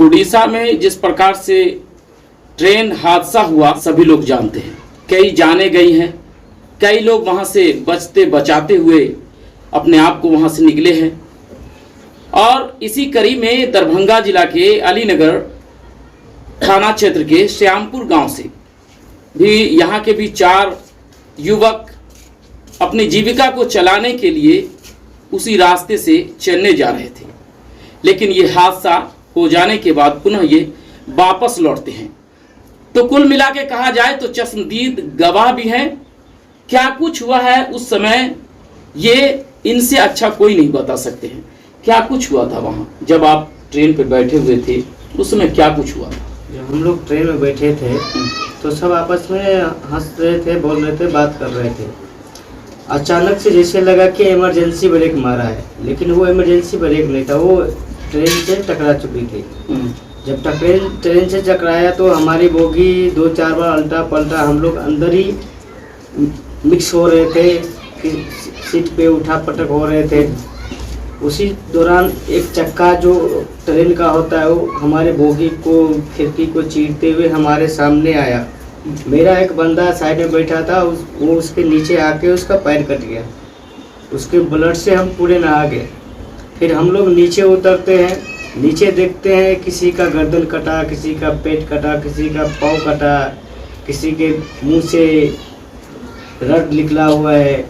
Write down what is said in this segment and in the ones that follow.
उड़ीसा में जिस प्रकार से ट्रेन हादसा हुआ सभी लोग जानते हैं। कई जाने गई हैं, कई लोग वहां से बचते बचाते हुए अपने आप को वहां से निकले हैं। और इसी कड़ी में दरभंगा जिला के अलीनगर थाना क्षेत्र के श्यामपुर गांव से भी यहाँ के भी 4 युवक अपनी जीविका को चलाने के लिए उसी रास्ते से चलने जा रहे थे, लेकिन ये हादसा हो जाने के बाद पुनः ये वापस लौटते हैं। तो कुल मिला के कहा जाए तो चश्मदीद गवाह भी हैं। क्या कुछ हुआ है उस समय ये इनसे अच्छा कोई नहीं बता सकते हैं। क्या कुछ हुआ था वहाँ जब आप ट्रेन पर बैठे हुए थे, उस समय क्या कुछ हुआ था? जब हम लोग ट्रेन में बैठे थे तो सब आपस में हंस रहे थे, बोल रहे थे, बात कर रहे थे। अचानक से जैसे लगा कि इमरजेंसी ब्रेक मारा है, लेकिन वो इमरजेंसी ब्रेक नहीं था, वो ट्रेन से टकरा चुकी थी। जब ट्रेन से टकराया तो हमारी बोगी 2-4 बार उल्टा पलटा, हम लोग अंदर ही मिक्स हो रहे थे कि सीट पे उठा पटक हो रहे थे। उसी दौरान एक चक्का जो ट्रेन का होता है वो हमारे बोगी को खिड़की को चीरते हुए हमारे सामने आया। मेरा एक बंदा साइड में बैठा था, वो उसके नीचे आके उसका पैर कट गया। उसके ब्लड से हम पूरे नहा गए। फिर हम लोग नीचे उतरते हैं, नीचे देखते हैं किसी का गर्दन कटा, किसी का पेट कटा, किसी का पाँव कटा, किसी के मुंह से रक्त निकला हुआ है।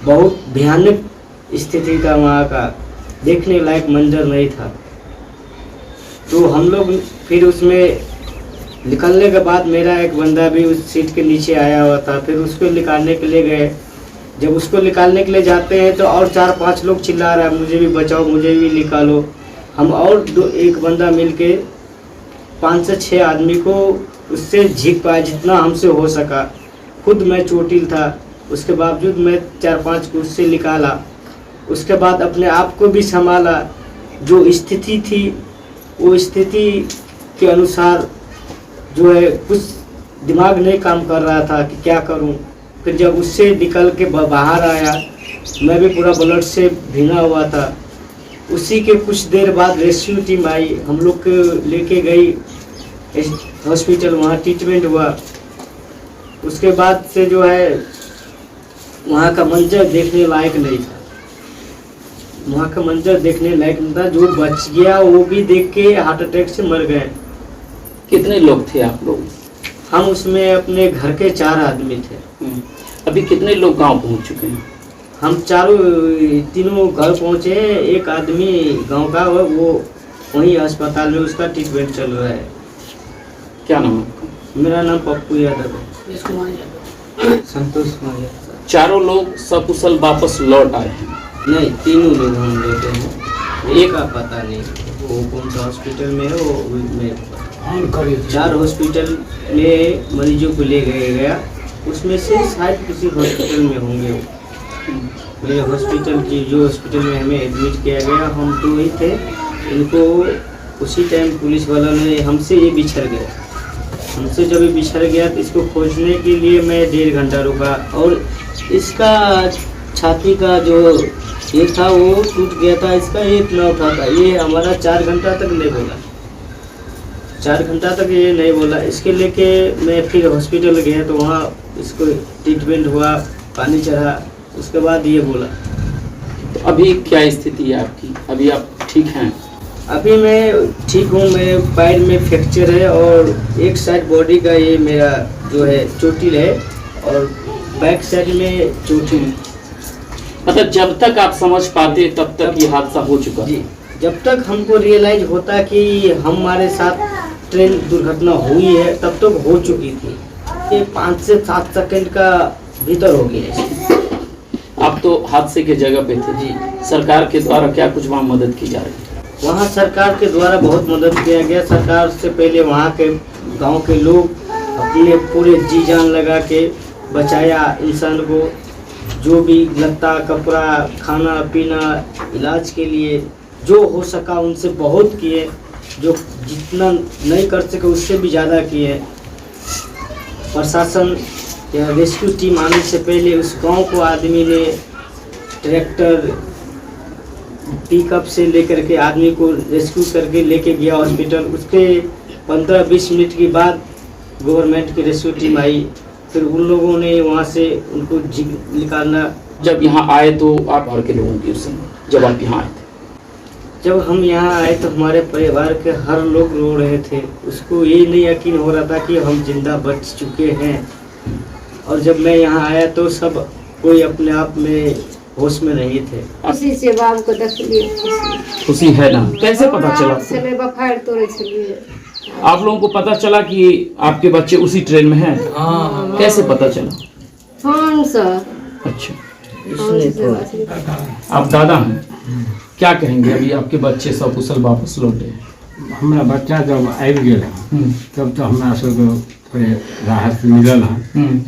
बहुत भयानक स्थिति था वहाँ का, देखने लायक मंजर नहीं था। तो हम लोग फिर उसमें निकलने के बाद मेरा एक बंदा भी उस सीट के नीचे आया हुआ था, फिर उसको निकालने के लिए गए। जब उसको निकालने के लिए जाते हैं तो और 4-5 लोग चिल्ला रहा है, मुझे भी बचाओ, मुझे भी निकालो। हम और एक बंदा मिलके 5 से 6 आदमी को उससे झीक पाया जितना हमसे हो सका। खुद मैं चोटिल था, उसके बावजूद मैं 4-5 को उससे निकाला। उसके बाद अपने आप को भी संभाला। जो स्थिति थी वो स्थिति के अनुसार जो है कुछ दिमाग नहीं काम कर रहा था कि क्या करूं। फिर जब उससे निकल के बाहर आया, मैं भी पूरा ब्लड से भीना हुआ था। उसी के कुछ देर बाद रेस्क्यू टीम आई, हम लोग को लेके गई हॉस्पिटल, वहाँ ट्रीटमेंट हुआ। उसके बाद से जो है वहाँ का मंजर देखने लायक नहीं था। वहाँ का मंजर देखने लायक नहीं था। जो बच गया वो भी देख के हार्ट अटैक से मर गए। कितने लोग थे आप लोग? हम उसमें अपने घर के 4 आदमी थे। अभी कितने लोग गांव पहुंच चुके हैं? हम तीनों घर पहुंचे। एक आदमी गांव का वो वहीं अस्पताल में उसका ट्रीटमेंट चल रहा है। क्या नाम है आपका? मेरा नाम पप्पू यादव है। संतोष कुमार यादव। चारों लोग सकुशल वापस लौट आए हैं? नहीं, तीनों लोग हम लेते हैं। एक का पता नहीं वो कौन सा हॉस्पिटल में है, वो मेरे 4 हॉस्पिटल में मरीजों को ले गया, उसमें से शायद किसी हॉस्पिटल में होंगे। मेरे हॉस्पिटल की जो हॉस्पिटल में हमें एडमिट किया गया, हम 2 ही थे। इनको उसी टाइम पुलिस वालों ने हमसे ये बिछड़ गया। हमसे जब ये बिछड़ गया तो इसको खोजने के लिए मैं 1.5 घंटा रुका, और इसका छाती का जो ये था वो टूट गया था, इसका एक ना उठा था। ये हमारा 4 घंटा तक नहीं बोला, 4 घंटा तक ये नहीं बोला। इसके लेके मैं फिर हॉस्पिटल गया तो वहाँ इसको ट्रीटमेंट हुआ, पानी चढ़ा, उसके बाद ये बोला। तो अभी क्या स्थिति है आपकी? अभी आप ठीक हैं? अभी मैं ठीक हूँ। मेरे पैर में फ्रैक्चर है और एक साइड बॉडी का ये मेरा जो है चोटिल है और बैक साइड में चोटिल। मतलब जब तक आप समझ पाते तब तक ये हादसा हो चुका? जी, जब तक हमको रियलाइज होता कि हमारे साथ ट्रेन दुर्घटना हुई है तब तक हो चुकी थी। ये 5 से 7 सेकंड का भीतर हो गया है। आप तो हादसे के जगह पे थे जी। सरकार के द्वारा क्या कुछ वहाँ मदद की जा रही है? वहाँ सरकार के द्वारा बहुत मदद किया गया। सरकार से पहले वहाँ के गांव के लोग अपने पूरे जी जान लगा के बचाया इंसान को। जो भी लत्ता कपड़ा, खाना पीना, इलाज के लिए जो हो सका उनसे बहुत किए। जो जितना नहीं कर सके उससे भी ज़्यादा किए। प्रशासन या रेस्क्यू टीम आने से पहले उस गांव को आदमी ने ट्रैक्टर पिकअप से लेकर के आदमी को रेस्क्यू करके लेके गया हॉस्पिटल। उसके 15-20 मिनट के बाद गवर्नमेंट की रेस्क्यू टीम आई, फिर उन लोगों ने वहाँ से उनको निकालना। जब यहाँ आए तो आप घर के लोगों की उस समय जब आप यहाँ आए थे? जब हम यहाँ आए तो हमारे परिवार के हर लोग रो रहे थे। उसको ये नहीं यकीन हो रहा था कि हम जिंदा बच चुके हैं। और जब मैं यहाँ आया तो सब कोई अपने आप में होश में नहीं थे। खुशी से बाबू को देख लिए, खुशी है ना? कैसे पता चला? चले बफार तोड़े चलिए। आप लोगों को पता चला कि आपके बच्चे उसी ट्रेन में हैं? हाँ। कैसे पता चला? हाँ सर। अच्छा, आप दादा हैं, क्या कहेंगे? अभी आपके बच्चे सब कुशल वापस लौटे? हमारा बच्चा जब आबि गेल तब तो हमरा सबके थोड़े राहत मिलल है।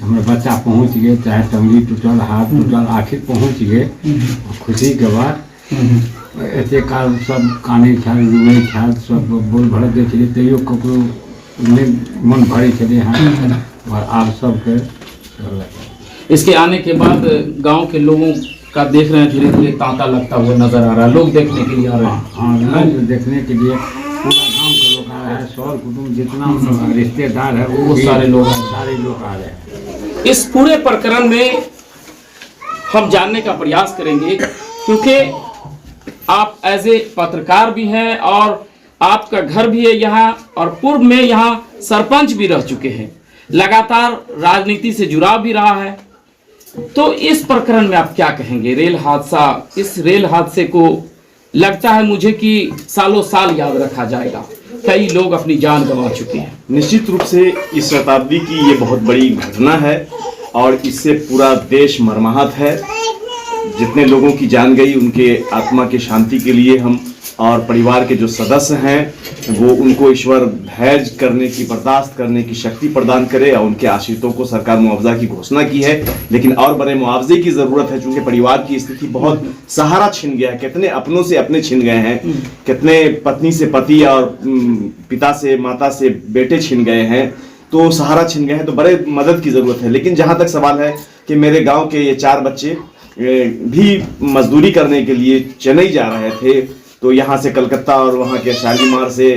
हमारा बच्चा पहुँच गए, चाहे टंगली टूटल, हाथ टूटल, आखिर पहुँच गए। खुशी के बाद एते काल सब काने छल, रुए छल, सब बोल भरत दै छलै, तैयो ककरो नहि मन भरै छलै हँ। और आब सबके इसके आने के बाद गांव के लोगों का देख रहे हैं धीरे धीरे तांता लगता हुआ नजर आ रहा है। लोग देखने के लिए आ रहे हैं। हाँ, लोग देखने के लिए पूरा गांव के लोग आ रहा है, सौर कुटुंब जितना रिश्तेदार है वो सारे लोग आ रहे हैं। इस पूरे प्रकरण में हम जानने का प्रयास करेंगे, क्योंकि आप एज ए पत्रकार भी हैं और आपका घर भी है यहाँ, और पूर्व में यहाँ सरपंच भी रह चुके हैं, लगातार राजनीति से जुड़ाव भी रहा है। तो इस प्रकरण में आप क्या कहेंगे? रेल हादसा, इस रेल हादसे को लगता है मुझे कि सालों साल याद रखा जाएगा। कई लोग अपनी जान गंवा चुके हैं। निश्चित रूप से इस शताब्दी की ये बहुत बड़ी घटना है और इससे पूरा देश मर्माहत है। जितने लोगों की जान गई उनके आत्मा की शांति के लिए हम और परिवार के जो सदस्य हैं वो उनको ईश्वर धैर्य करने की, बर्दाश्त करने की शक्ति प्रदान करे। और उनके आश्रितों को सरकार मुआवजा की घोषणा की है, लेकिन और बड़े मुआवजे की जरूरत है, क्योंकि परिवार की स्थिति बहुत सहारा छिन गया है। कितने अपनों से अपने छिन गए हैं, कितने पत्नी से पति और पिता से माता से बेटे छिन गए हैं, तो सहारा छिन गए हैं। तो बड़े मदद की जरूरत है। लेकिन जहाँ तक सवाल है कि मेरे गाँव के ये 4 बच्चे भी मजदूरी करने के लिए चेन्नई जा रहे थे, तो यहाँ से कलकत्ता और वहाँ के शालीमार से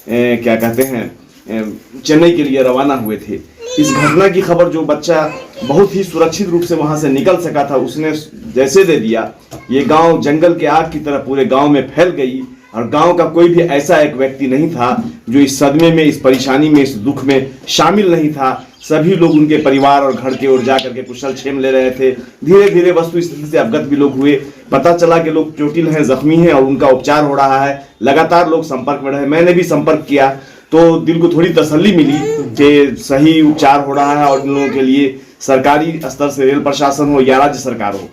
क्या कहते हैं चेन्नई के लिए रवाना हुए थे। इस घटना की खबर जो बच्चा बहुत ही सुरक्षित रूप से वहाँ से निकल सका था, उसने जैसे दे दिया, ये गांव जंगल के आग की तरह पूरे गांव में फैल गई। और गांव का कोई भी ऐसा एक व्यक्ति नहीं था जो इस सदमे में, इस परेशानी में, इस दुख में शामिल नहीं था। सभी लोग उनके परिवार और घर की ओर जा करके कुशल क्षेम ले रहे थे। धीरे धीरे वस्तु स्थिति से अवगत भी लोग हुए। पता चला कि लोग चोटिल हैं, जख्मी हैं और उनका उपचार हो रहा है। लगातार लोग संपर्क में रहे। मैंने भी संपर्क किया तो दिल को थोड़ी तसल्ली मिली कि सही उपचार हो रहा है और इन लोगों के लिए सरकारी स्तर से रेल प्रशासन हो या राज्य सरकार हो,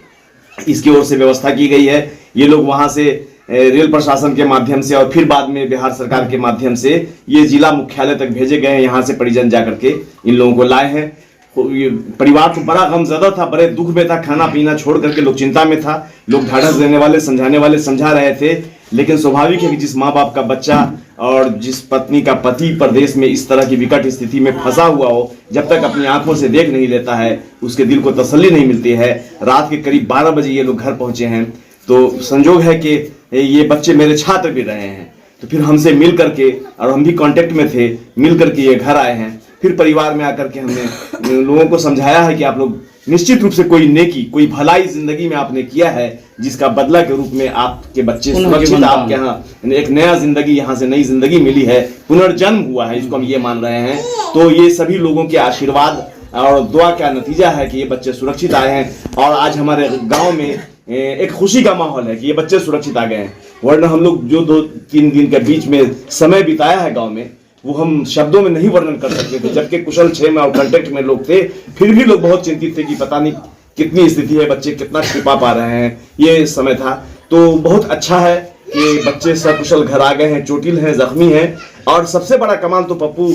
इसकी ओर से व्यवस्था की गई है। ये लोग वहां से रेल प्रशासन के माध्यम से और फिर बाद में बिहार सरकार के माध्यम से ये जिला मुख्यालय तक भेजे गए हैं। यहाँ से परिजन जाकर के इन लोगों को लाए हैं। परिवार तो बड़ा गमज़दा था, बड़े दुख में था, खाना पीना छोड़ करके लोग चिंता में था। लोग ढाढ़स देने वाले, समझाने वाले समझा रहे थे। लेकिन स्वाभाविक है कि जिस माँ बाप का बच्चा और जिस पत्नी का पति प्रदेश में इस तरह की विकट स्थिति में फंसा हुआ हो, जब तक अपनी आंखों से देख नहीं लेता है उसके दिल को तसल्ली नहीं मिलती है। रात के करीब 12 बजे ये लोग घर पहुंचे हैं। तो संजोग है कि ये बच्चे मेरे छात्र भी रहे हैं, तो फिर हमसे मिल करके, और हम भी कांटेक्ट में थे, मिल करके ये घर आए हैं। फिर परिवार में आकर के हमने लोगों को समझाया है कि आप लोग निश्चित रूप से कोई नेकी, कोई भलाई जिंदगी में आपने किया है, जिसका बदला के रूप में आपके बच्चे सुरक्षित, आपके यहाँ एक नया जिंदगी, यहाँ से नई जिंदगी मिली है, पुनर्जन्म हुआ है, इसको हम ये मान रहे हैं। तो ये सभी लोगों के आशीर्वाद और दुआ का नतीजा है कि ये बच्चे सुरक्षित आए हैं। और आज हमारे गाँव में एक खुशी का माहौल है कि ये बच्चे सुरक्षित आ गए हैं। वरना हम लोग जो 2-3 दिन के बीच में समय बिताया है गांव में, वो हम शब्दों में नहीं वर्णन कर सकते थे। जबकि कुशल क्षेम और कांटेक्ट में लोग थे, फिर भी लोग बहुत चिंतित थे कि पता नहीं कितनी स्थिति है, बच्चे कितना छिपा पा रहे हैं। ये समय था। तो बहुत अच्छा है कि बच्चे सकुशल घर आ गए हैं, चोटिल हैं, जख्मी हैं। और सबसे बड़ा कमाल तो पप्पू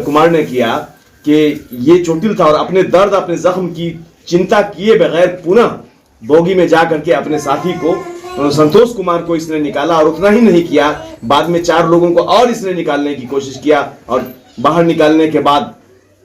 कुमार ने किया कि ये चोटिल था और अपने दर्द, अपने जख्म की चिंता किए बगैर पुनः बोगी में जा करके अपने साथी को, संतोष कुमार को इसने निकाला। और उतना ही नहीं किया, बाद में 4 लोगों को और इसने निकालने की कोशिश किया। और बाहर निकालने के बाद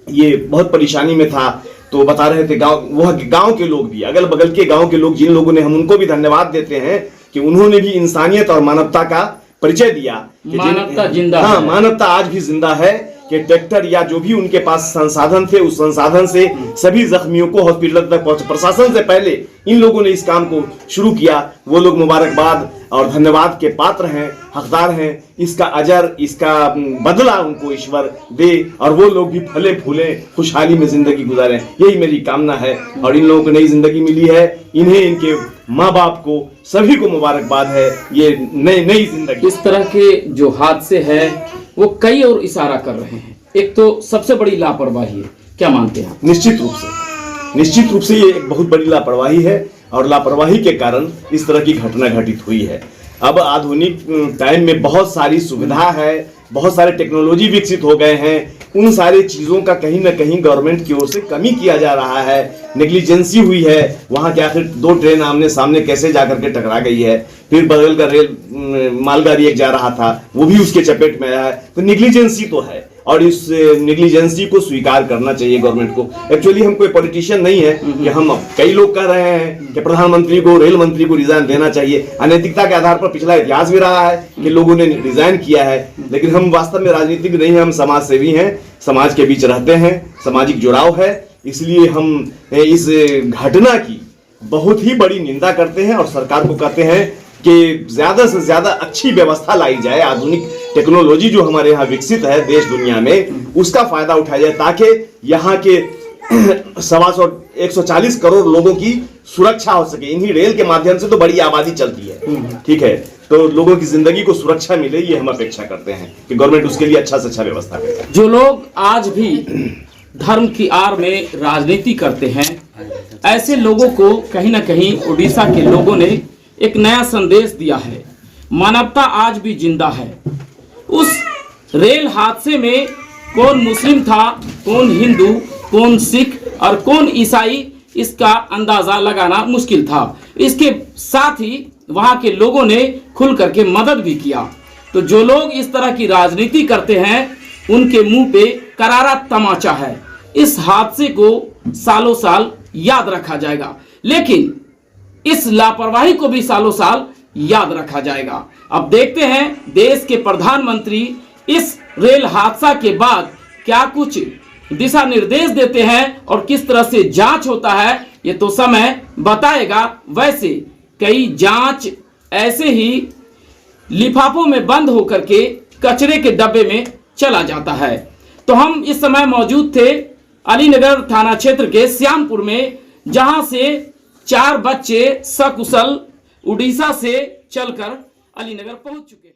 ये बहुत परेशानी में था। तो बता रहे थे गांव के लोग भी, अगल बगल के गांव के लोग, जिन लोगों ने, हम उनको भी धन्यवाद देते हैं कि उन्होंने भी इंसानियत और मानवता का परिचय दिया कि मानवता जिंदा हाँ, है। मानवता आज भी जिंदा है कि ट्रैक्टर या जो भी उनके पास संसाधन थे उस संसाधन से सभी जख्मियों को हॉस्पिटल तक पहुंचे। प्रशासन से पहले इन लोगों ने इस काम को शुरू किया। वो लोग मुबारकबाद और धन्यवाद के पात्र हैं, हकदार हैं। इसका अजर, इसका बदला उनको ईश्वर दे और वो लोग भी फले फूले खुशहाली में जिंदगी गुजारें, यही मेरी कामना है। और इन लोगों को नई जिंदगी मिली है, इन्हें, इनके माँ बाप को, सभी को मुबारकबाद है ये नई जिंदगी। इस तरह के जो हादसे हैं वो कई और इशारा कर रहे हैं। एक तो सबसे बड़ी लापरवाही है, क्या मानते हैं आप? निश्चित रूप से ये एक बहुत बड़ी लापरवाही है और लापरवाही के कारण इस तरह की घटना घटित हुई है। अब आधुनिक टाइम में बहुत सारी सुविधा है, बहुत सारे टेक्नोलॉजी विकसित हो गए हैं, उन सारी चीज़ों का कहीं ना कहीं गवर्नमेंट की ओर से कमी किया जा रहा है, नेग्लिजेंसी हुई है। वहाँ के आखिर 2 ट्रेन आमने सामने कैसे जाकर के टकरा गई है, फिर बगल का रेल मालगाड़ी एक जा रहा था वो भी उसके चपेट में आया है। तो नेग्लिजेंसी तो है और इस नेग्लिजेंसी को स्वीकार करना चाहिए गवर्नमेंट को। एक्चुअली हम कोई पॉलिटिशियन नहीं है कि हम, कई लोग कह रहे हैं कि प्रधानमंत्री को, रेल मंत्री को रिजाइन देना चाहिए। अनैतिकता के आधार पर पिछला इतिहास भी रहा है कि लोगों ने रिजाइन किया है, लेकिन हम वास्तव में राजनीतिक नहीं है, हम समाज सेवी हैं, समाज के बीच रहते हैं, सामाजिक जुड़ाव है। इसलिए हम इस घटना की बहुत ही बड़ी निंदा करते हैं और सरकार को कहते हैं कि ज्यादा से ज्यादा अच्छी व्यवस्था लाई जाए। आधुनिक टेक्नोलॉजी जो हमारे यहाँ विकसित है देश दुनिया में, उसका फायदा उठाया जाए ताकि यहाँ के 140 करोड़ लोगों की सुरक्षा हो सके। इन्हीं रेल के माध्यम से तो बड़ी आबादी चलती है, ठीक है, तो लोगों की जिंदगी को सुरक्षा मिले, ये हम अपेक्षा करते हैं कि गवर्नमेंट उसके लिए अच्छा से अच्छा व्यवस्था करे। जो लोग आज भी धर्म की आड़ में राजनीति करते हैं, ऐसे लोगों को कहीं ना कहीं उड़ीसा के लोगों ने एक नया संदेश दिया है। मानवता आज भी जिंदा है। उस रेल हादसे में कौन मुस्लिम था, कौन हिंदू, कौन सिख और कौन ईसाई, इसका अंदाजा लगाना मुश्किल था। इसके साथ ही वहां के लोगों ने खुल करके मदद भी किया। तो जो लोग इस तरह की राजनीति करते हैं उनके मुंह पे करारा तमाचा है। इस हादसे को सालों साल याद रखा जाएगा, लेकिन इस लापरवाही को भी सालों साल याद रखा जाएगा। अब देखते हैं देश के प्रधानमंत्री इस रेल हादसा के बाद क्या कुछ दिशा निर्देश देते हैं और किस तरह से जांच होता है, ये तो समय बताएगा। वैसे कई जांच ऐसे ही लिफाफों में बंद होकर के कचरे के डब्बे में चला जाता है। तो हम इस समय मौजूद थे अलीनगर थाना क्षेत्र के श्यामपुर में, जहां से 4 बच्चे सकुशल उड़ीसा से चलकर अलीनगर पहुंच चुके हैं।